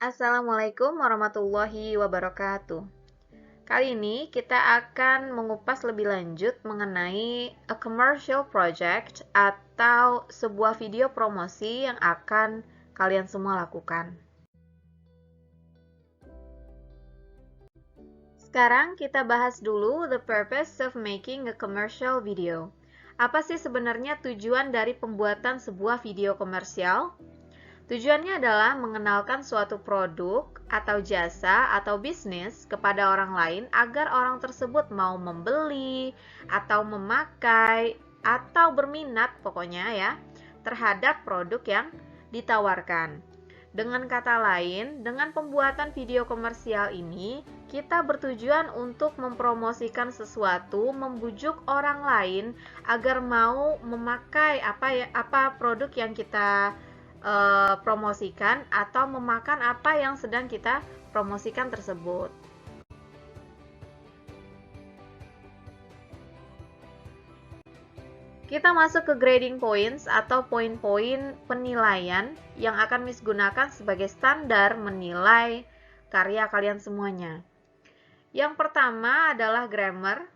Assalamualaikum warahmatullahi wabarakatuh. Kali ini kita akan mengupas lebih lanjut mengenai a commercial project atau sebuah video promosi yang akan kalian semua lakukan. Sekarang kita bahas dulu the purpose of making a commercial video. Apa sih sebenarnya tujuan dari pembuatan sebuah video komersial? Tujuannya adalah mengenalkan suatu produk atau jasa atau bisnis kepada orang lain agar orang tersebut mau membeli atau memakai atau berminat pokoknya ya terhadap produk yang ditawarkan. Dengan kata lain, dengan pembuatan video komersial ini, kita bertujuan untuk mempromosikan sesuatu, membujuk orang lain agar mau memakai apa produk yang kita promosikan atau memakan apa yang sedang kita promosikan tersebut. Kita masuk ke grading points atau poin-poin penilaian yang akan Miss gunakan sebagai standar menilai karya kalian semuanya. Yang pertama adalah grammar.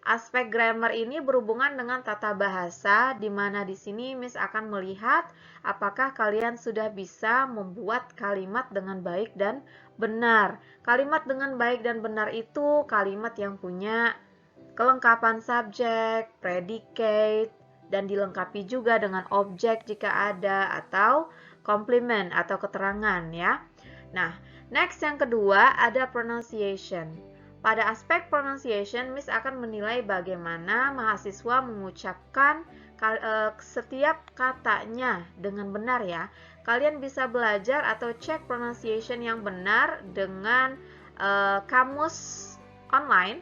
Aspek grammar ini berhubungan dengan tata bahasa, di mana di sini Miss akan melihat apakah kalian sudah bisa membuat kalimat dengan baik dan benar. Kalimat dengan baik dan benar itu kalimat yang punya kelengkapan subjek, predicate, dan dilengkapi juga dengan objek jika ada, atau komplement atau keterangan ya. Nah, next yang kedua ada pronunciation. Pada aspek pronunciation, Miss akan menilai bagaimana mahasiswa mengucapkan setiap katanya dengan benar ya. Kalian bisa belajar atau cek pronunciation yang benar dengan kamus online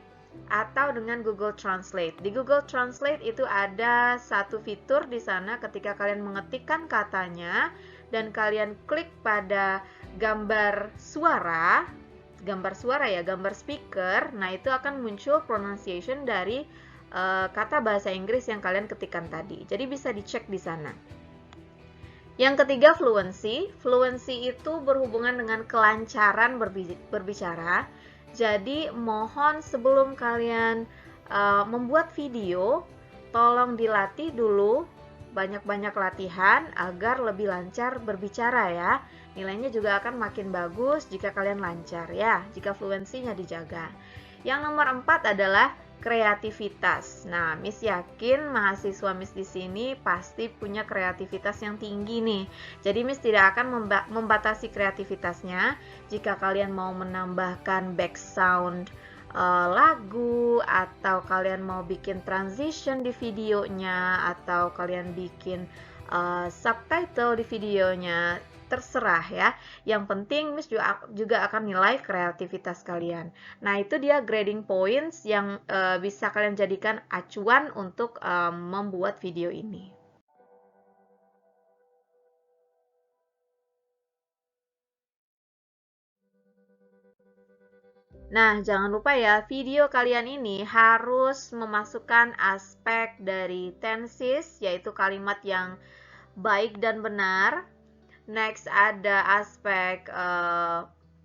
atau dengan Google Translate. Di Google Translate itu ada satu fitur di sana ketika kalian mengetikkan katanya dan kalian klik pada gambar suara ya, gambar speaker. Nah, itu akan muncul pronunciation dari kata bahasa Inggris yang kalian ketikkan tadi. Jadi bisa dicek di sana. Yang ketiga, fluency. Fluency itu berhubungan dengan kelancaran berbicara. Jadi, mohon sebelum kalian membuat video, tolong dilatih dulu banyak-banyak latihan agar lebih lancar berbicara ya. Nilainya juga akan makin bagus jika kalian lancar ya, jika fluensinya dijaga. Yang nomor 4 adalah kreativitas. Nah, Miss yakin mahasiswa Miss di sini pasti punya kreativitas yang tinggi nih. Jadi Miss tidak akan membatasi kreativitasnya. Jika kalian mau menambahkan background lagu, atau kalian mau bikin transition di videonya, atau kalian bikin subtitle di videonya, terserah ya. Yang penting Miss juga akan nilai kreativitas kalian. Nah, itu dia grading points yang bisa kalian jadikan acuan untuk membuat video ini. Nah, jangan lupa ya, video kalian ini harus memasukkan aspek dari tenses, yaitu kalimat yang baik dan benar. Next ada aspek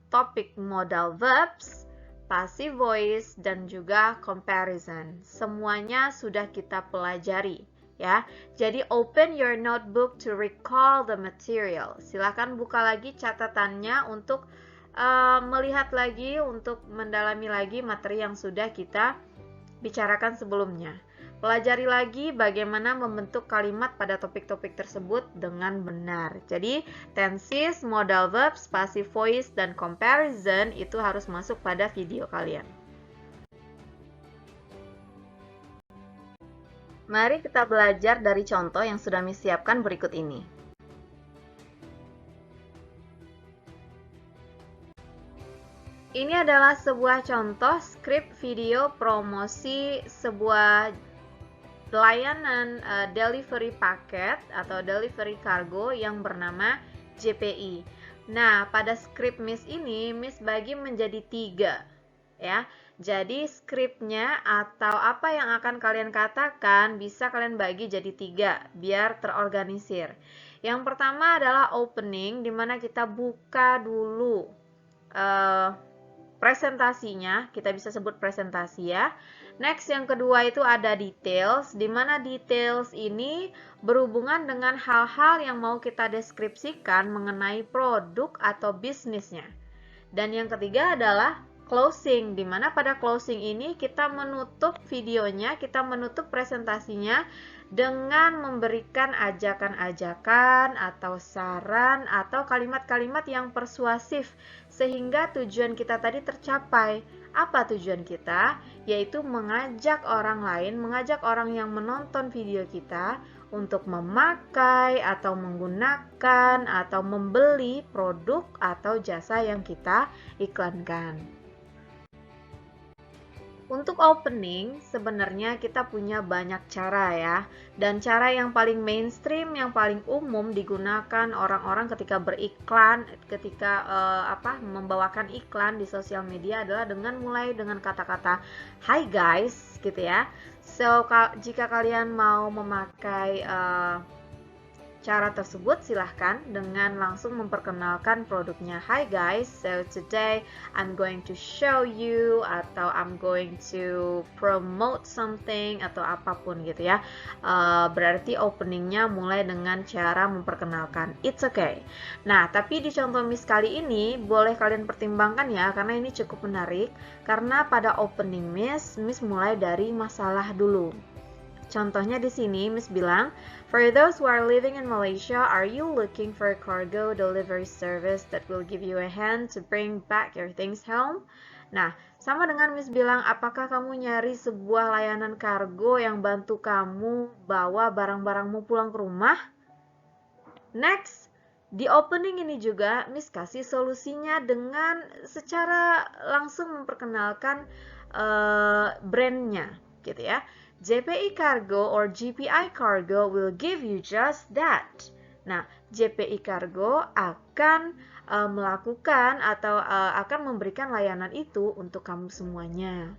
topik modal verbs, passive voice, dan juga comparison. Semuanya sudah kita pelajari ya. Jadi open your notebook to recall the material. Silakan buka lagi catatannya untuk melihat lagi, untuk mendalami lagi materi yang sudah kita bicarakan sebelumnya. Pelajari lagi bagaimana membentuk kalimat pada topik-topik tersebut dengan benar. Jadi, tenses, modal verbs, passive voice, dan comparison itu harus masuk pada video kalian. Mari kita belajar dari contoh yang sudah Miss siapkan berikut ini. Ini adalah sebuah contoh skrip video promosi sebuah layanan delivery paket atau delivery cargo yang bernama JPI. Nah, pada skrip Miss ini, Miss bagi menjadi 3 ya. Jadi skripnya atau apa yang akan kalian katakan bisa kalian bagi jadi 3 biar terorganisir. Yang pertama adalah opening, di mana kita buka dulu presentasinya, kita bisa sebut presentasi ya. Next, yang kedua itu ada details, di mana details ini berhubungan dengan hal-hal yang mau kita deskripsikan mengenai produk atau bisnisnya. Dan yang ketiga adalah closing, di mana pada closing ini kita menutup videonya, kita menutup presentasinya dengan memberikan ajakan-ajakan atau saran atau kalimat-kalimat yang persuasif sehingga tujuan kita tadi tercapai. Apa tujuan kita? Yaitu mengajak orang lain, mengajak orang yang menonton video kita untuk memakai atau menggunakan atau membeli produk atau jasa yang kita iklankan. Untuk opening, sebenarnya kita punya banyak cara ya. Dan cara yang paling mainstream, yang paling umum digunakan orang-orang ketika beriklan, ketika membawakan iklan di sosial media adalah mulai dengan kata-kata "Hi guys" gitu ya. So, jika kalian mau memakai cara tersebut, silahkan dengan langsung memperkenalkan produknya. Hi guys, so today I'm going to show you, atau I'm going to promote something, atau apapun gitu ya. Berarti openingnya mulai dengan cara memperkenalkan. It's okay. Nah, tapi di contoh Miss kali ini boleh kalian pertimbangkan ya, karena ini cukup menarik. Karena pada opening Miss mulai dari masalah dulu. Contohnya di sini Miss bilang, "For those who are living in Malaysia, are you looking for a cargo delivery service that will give you a hand to bring back your things home?" Nah, sama dengan Miss bilang, apakah kamu nyari sebuah layanan kargo yang bantu kamu bawa barang-barangmu pulang ke rumah? Next, di opening ini juga Miss kasih solusinya dengan secara langsung memperkenalkan brandnya gitu ya. JPI Cargo or GPI Cargo will give you just that. Nah, JPI Cargo akan melakukan atau akan memberikan layanan itu untuk kamu semuanya.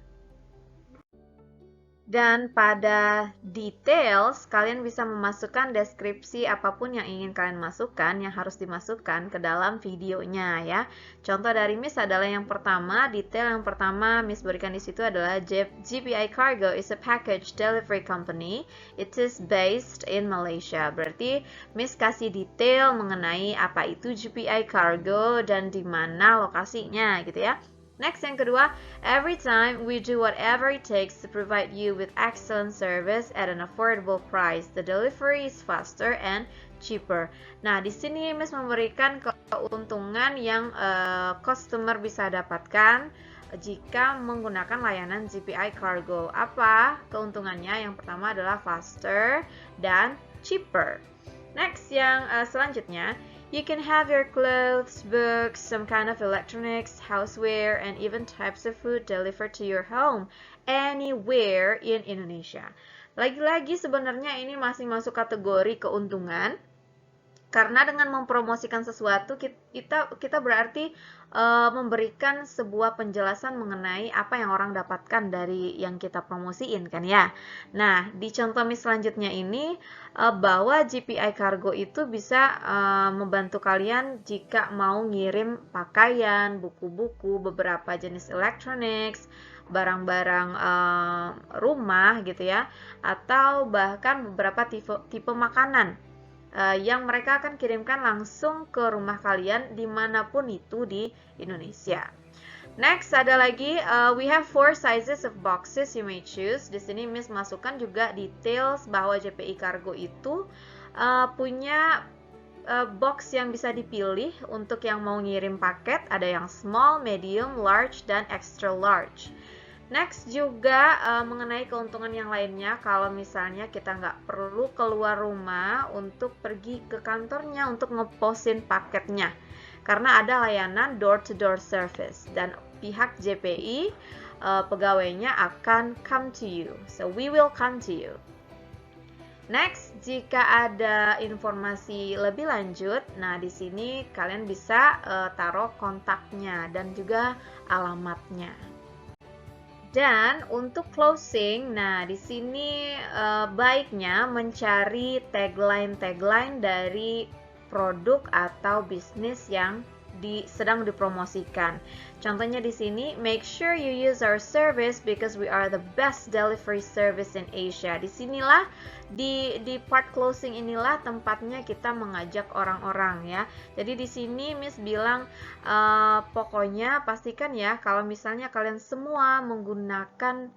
Dan pada details, kalian bisa memasukkan deskripsi apapun yang ingin kalian masukkan, yang harus dimasukkan ke dalam videonya ya. Contoh dari Miss adalah yang pertama, detail yang pertama Miss berikan di situ adalah GPI Cargo is a package delivery company. It is based in Malaysia. Berarti Miss kasih detail mengenai apa itu GPI Cargo dan di mana lokasinya gitu ya. Next, yang kedua, every time we do whatever it takes to provide you with excellent service at an affordable price. The delivery is faster and cheaper. Nah, di sini Miss memberikan keuntungan yang customer bisa dapatkan jika menggunakan layanan GPI Cargo. Apa keuntungannya? Yang pertama adalah faster dan cheaper. Next, yang selanjutnya, you can have your clothes, books, some kind of electronics, houseware, and even types of food delivered to your home anywhere in Indonesia. Lagi-lagi sebenarnya ini masih masuk kategori keuntungan. Karena dengan mempromosikan sesuatu, kita berarti memberikan sebuah penjelasan mengenai apa yang orang dapatkan dari yang kita promosiin kan ya. Nah, di contoh Miss selanjutnya ini, bahwa GPI Cargo itu bisa membantu kalian jika mau ngirim pakaian, buku-buku, beberapa jenis electronics, barang-barang rumah gitu ya, atau bahkan beberapa tipe makanan yang mereka akan kirimkan langsung ke rumah kalian dimanapun itu di Indonesia. Next, ada lagi, we have 4 sizes of boxes you may choose. Di sini Miss masukkan juga details bahwa JPI Cargo itu punya box yang bisa dipilih untuk yang mau ngirim paket. Ada yang small, medium, large, dan extra large. Next juga mengenai keuntungan yang lainnya, kalau misalnya kita nggak perlu keluar rumah untuk pergi ke kantornya untuk ngeposin paketnya. Karena ada layanan door-to-door service dan pihak JPI pegawainya akan come to you. So we will come to you. Next, jika ada informasi lebih lanjut, nah di sini kalian bisa taruh kontaknya dan juga alamatnya. Dan untuk closing, nah di sini baiknya mencari tagline dari produk atau bisnis yang sedang dipromosikan. Contohnya di sini, make sure you use our service because we are the best delivery service in Asia. Disinilah di part closing inilah tempatnya kita mengajak orang-orang ya. Jadi di sini Miss bilang pokoknya pastikan ya kalau misalnya kalian semua menggunakan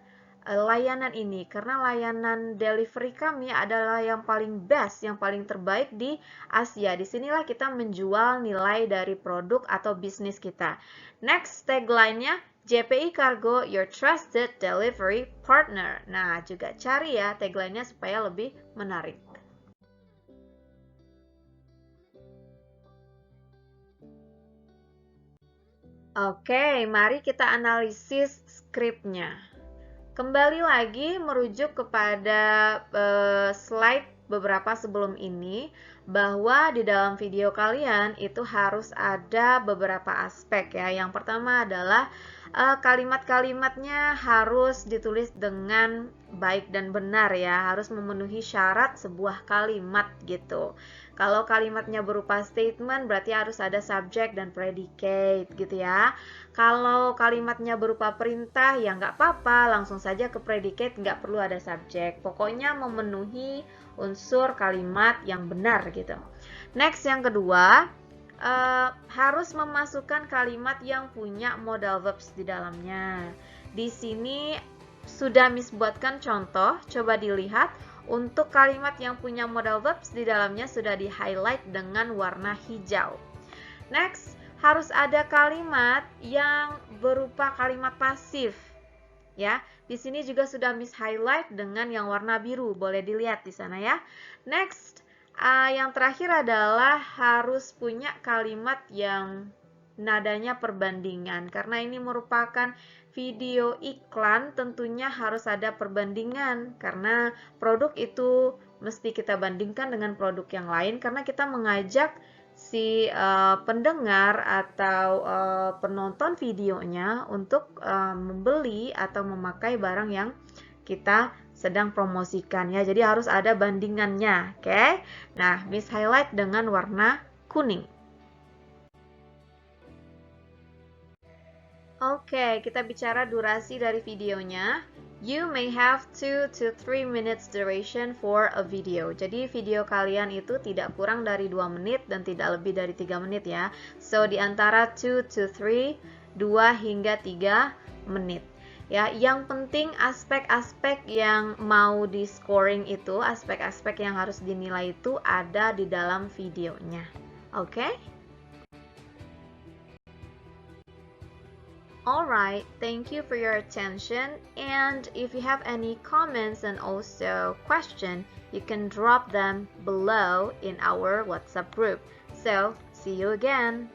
layanan ini, karena layanan delivery kami adalah yang paling best, yang paling terbaik di Asia. Disinilah kita menjual nilai dari produk atau bisnis kita. Next tagline-nya, JPI Cargo, your trusted delivery partner. Nah, juga cari ya tagline-nya supaya lebih menarik. Oke, mari kita analisis skripnya. Kembali lagi merujuk kepada slide beberapa sebelum ini, bahwa di dalam video kalian itu harus ada beberapa aspek ya. Yang pertama adalah kalimat-kalimatnya harus ditulis dengan baik dan benar ya, harus memenuhi syarat sebuah kalimat gitu. Kalau kalimatnya berupa statement berarti harus ada subject dan predicate gitu ya. Kalau kalimatnya berupa perintah ya nggak apa-apa, langsung saja ke predicate, nggak perlu ada subject. Pokoknya memenuhi unsur kalimat yang benar gitu. Next, yang kedua, harus memasukkan kalimat yang punya modal verbs di dalamnya. Di sini sudah Miss buatkan contoh, coba dilihat. Untuk kalimat yang punya modal verbs di dalamnya sudah di highlight dengan warna hijau. Next, harus ada kalimat yang berupa kalimat pasif. Ya, di sini juga sudah Miss highlight dengan yang warna biru, boleh dilihat di sana ya. Next, yang terakhir adalah harus punya kalimat yang nadanya perbandingan. Karena ini merupakan video iklan, tentunya harus ada perbandingan. Karena produk itu mesti kita bandingkan dengan produk yang lain. Karena kita mengajak si pendengar atau penonton videonya untuk membeli atau memakai barang yang kita sedang promosikan ya. Jadi harus ada bandingannya, oke? Nah, Miss highlight dengan warna kuning. Oke, kita bicara durasi dari videonya. You may have 2 to 3 minutes duration for a video. Jadi video kalian itu tidak kurang dari 2 menit dan tidak lebih dari 3 menit ya. So di antara 2 to 3, 2 hingga 3 menit. Ya, yang penting aspek-aspek yang mau di scoring itu, aspek-aspek yang harus dinilai itu ada di dalam videonya. Oke? Alright, thank you for your attention, and if you have any comments and also question, you can drop them below in our WhatsApp group. So, see you again!